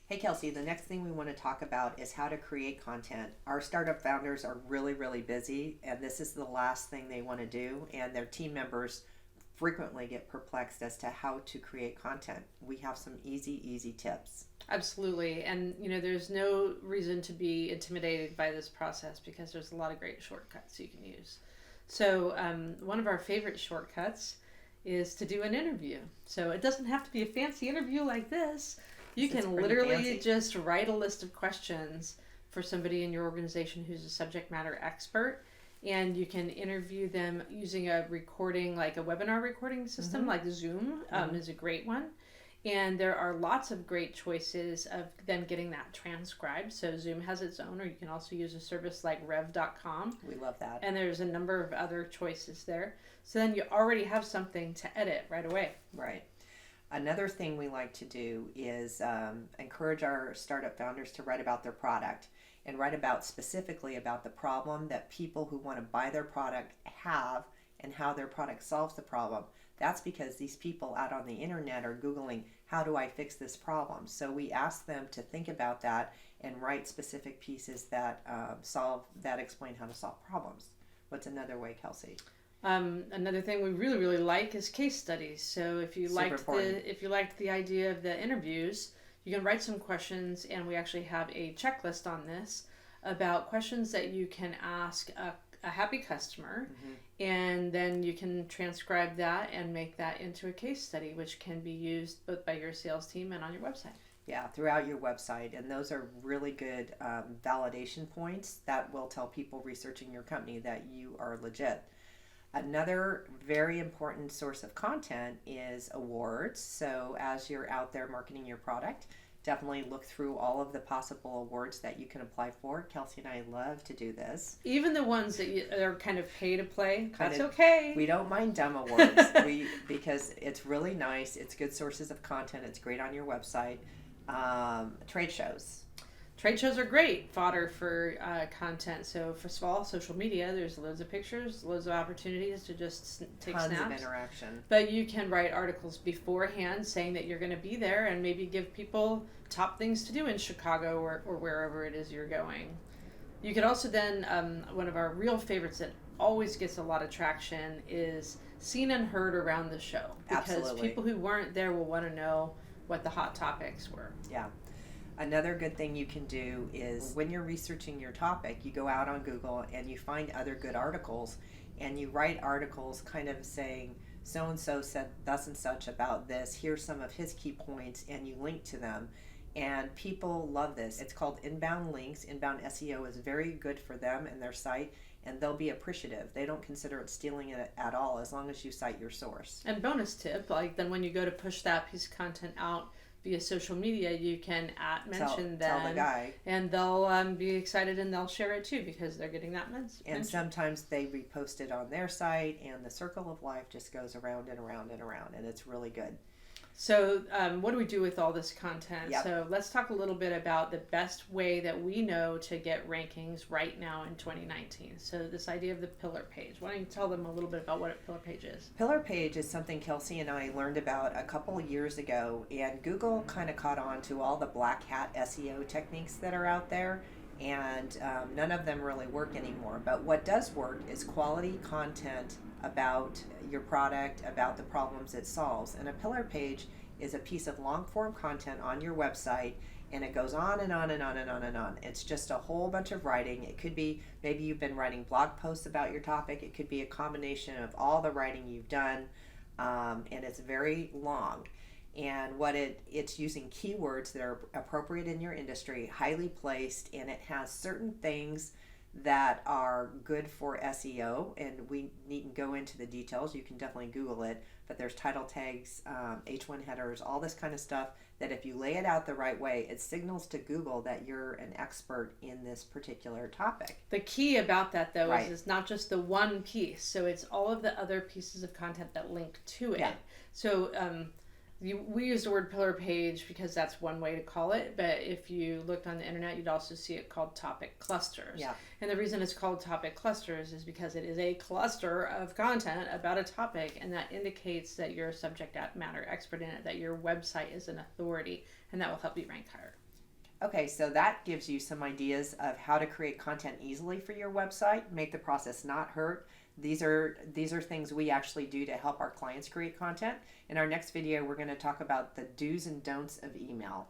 Hey Kelsey, the next thing we want to talk about is how to create content. Our startup founders are really, really busy, and this is the last thing they want to do, and their team members frequently get perplexed as to how to create content. We have some easy tips. Absolutely. And, there's no reason to be intimidated by this process because there's a lot of great shortcuts you can use. So, one of our favorite shortcuts is to do an interview. So, it doesn't have to be a fancy interview like this. You This is can pretty literally fancy. just write a list of questions for somebody in your organization who's a subject matter expert. And you can interview them using a recording, like a webinar recording system, like Zoom is a great one. And there are lots of great choices of then getting that transcribed. So Zoom has its own, or you can also use a service like rev.com. We love that. And there's a number of other choices there. So then you already have something to edit right away. Right. Another thing we like to do is encourage our startup founders to write about their product and write about specifically about the problem that people who want to buy their product have and how their product solves the problem. That's because these people out on the internet are Googling, how do I fix this problem? So we ask them to think about that and write specific pieces that explain how to solve problems. What's another way, Kelsey? Another thing we really like is case studies. So if you liked the idea of the interviews, you can write some questions, and we actually have a checklist on this about questions that you can ask a happy customer, and then you can transcribe that and make that into a case study, which can be used both by your sales team and on your website. Yeah, throughout your website. And those are really good validation points that will tell people researching your company that you are legit. Another very important source of content is awards. So as you're out there marketing your product, definitely look through all of the possible awards that you can apply for. Kelsey and I love to do this. Even the ones that are kind of pay to play, that's okay. We don't mind dumb awards because it's really nice. It's good sources of content. It's great on your website. Trade shows. Trade shows are great fodder for content. So first of all, social media, there's loads of pictures, loads of opportunities to just take Tons snaps. of interaction. But you can write articles beforehand saying that you're going to be there and maybe give people top things to do in Chicago or wherever it is you're going. You could also then, one of our real favorites that always gets a lot of traction is seen and heard around the show. Because Absolutely. people who weren't there will want to know what the hot topics were. Yeah. Another good thing you can do is when you're researching your topic, you go out on Google and you find other good articles and you write articles kind of saying, so and so said thus and such about this, here's some of his key points, and you link to them. And people love this. It's called inbound links. Inbound SEO is very good for them and their site, and they'll be appreciative. They don't consider it stealing it at all as long as you cite your source. And bonus tip, like then when you go to push that piece of content out via social media, you can mention them, tell the guy, and they'll be excited and they'll share it too because they're getting that mention. And sometimes they repost it on their site, and the circle of life just goes around and around and around, and it's really good. So what do we do with all this content? Yep. So let's talk a little bit about the best way that we know to get rankings right now in 2019. So this idea of the pillar page. Why don't you tell them a little bit about what a pillar page is? Pillar page is something Kelsey and I learned about a couple of years ago, and Google kind of caught on to all the black hat SEO techniques that are out there, and none of them really work anymore. But what does work is quality content about your product, about the problems it solves. And a pillar page is a piece of long form content on your website, and it goes on and on and on and on and on. It's just a whole bunch of writing. It could be maybe you've been writing blog posts about your topic. It could be a combination of all the writing you've done, and it's very long. And what it's using keywords that are appropriate in your industry, highly placed, and it has certain things that are good for SEO, and we needn't go into the details. You can definitely Google it, but there's title tags, H1 headers, all this kind of stuff that if you lay it out the right way, it signals to Google that you're an expert in this particular topic. The key about that, though, Right. is it's not just the one piece. So it's all of the other pieces of content that link to it. Yeah. So we use the word pillar page because that's one way to call it, but if you looked on the internet, you'd also see it called topic clusters. Yeah. And the reason it's called topic clusters is because it is a cluster of content about a topic, and that indicates that you're a subject matter expert in it, that your website is an authority, and that will help you rank higher. Okay, so that gives you some ideas of how to create content easily for your website, make the process not hurt. These are things we actually do to help our clients create content. In our next video, we're going to talk about the do's and don'ts of email.